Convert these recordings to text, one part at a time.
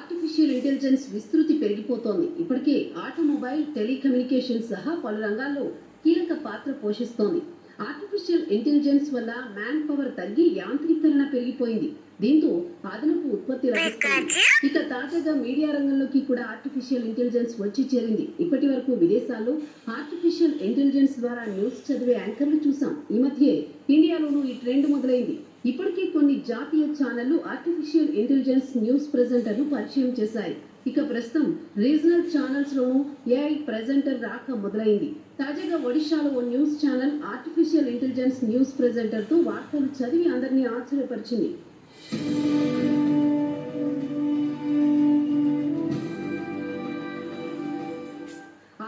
Artificial intelligence విస్తృతి పెరిగిపోతోంది. ఇప్పటికే ఆటోమొబైల్, టెలికమ్యూనికేషన్ సహా పలు రంగాల్లో కీలక పాత్ర పోషిస్తోంది. ఆర్టిఫిషియల్ ఇంటెలిజెన్స్ వల్ల మ్యాన్ పవర్ తగ్గి యాంత్రీకరణ పెరిగిపోయింది. దీంతో అదనపు ఉత్పత్తి లభిస్తుంది. ఇక తాజాగా మీడియా రంగంలోకి కూడా ఆర్టిఫిషియల్ ఇంటెలిజెన్స్ వచ్చి చేరింది. ఇప్పటి వరకు విదేశాల్లో ఆర్టిఫిషియల్ ఇంటెలిజెన్స్ ద్వారా న్యూస్ చదివే యాంకర్లు చూసాం. ఈ మధ్య ఇండియాలోనూ ఈ ట్రెండ్ మొదలైంది. ఇప్పటికే కొన్ని జాతీయ ఛానళ్లు ఆర్టిఫిషియల్ ఇంటెలిజెన్స్ న్యూస్ ప్రెజెంటర్ను పరిచయం చేశాయి. ఇక ప్రస్తుతం రీజనల్ ఛానల్స్ లోనూ ఏఐ ప్రెజెంటర్ రాక మొదలైంది. తాజాగా ఒడిశాలో ఓ news channel artificial intelligence news presenter తో వార్తలు చదివి అందరినీ ఆశ్చర్యపరిచింది.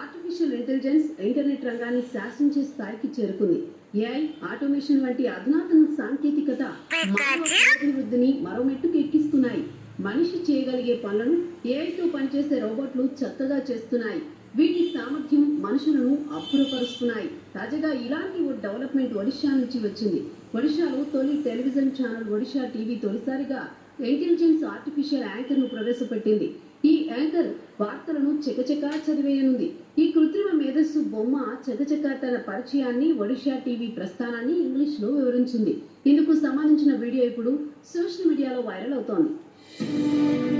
ఆర్టిఫిషియల్ ఇంటెలిజెన్స్ ఇంటర్నెట్ రంగాన్ని శాసించే స్థాయికి చేరుకుంది. ఏఐ, ఆటోమేషన్ వంటి అధునాతన సాంకేతికత మానవ అభివృద్ధిని మరో మెట్టుకు ఎక్కిస్తున్నాయి. మనిషి చేయగలిగే పనులను ఏఐతో పనిచేసే రోబోట్లు చక్కగా చేస్తున్నాయి. వీటి సామర్థ్యం మనుషులను అబ్బురపరుస్తున్నాయి. తాజాగా ఇలాంటి ఓ డెవలప్మెంట్ ఒడిషా నుంచి వచ్చింది. ఒడిషాలో తొలి టెలివిజన్ ఛానల్ ఒడిషా టీవీ తొలిసారిగా ఇంటెలిజెన్స్ ఆర్టిఫిషియల్ యాంకర్ ను ప్రవేశపెట్టింది. ఈ యాంకర్ వార్తలను చకచకా చదివేయనుంది. ఈ కృత్రిమ మేధస్సు బొమ్మ చకచకా తన పరిచయాన్ని, ఒడిషా టీవీ ప్రస్థానాన్ని ఇంగ్లీష్ లో వివరించింది. ఇందుకు సంబంధించిన వీడియో ఇప్పుడు సోషల్ మీడియాలో వైరల్ అవుతోంది.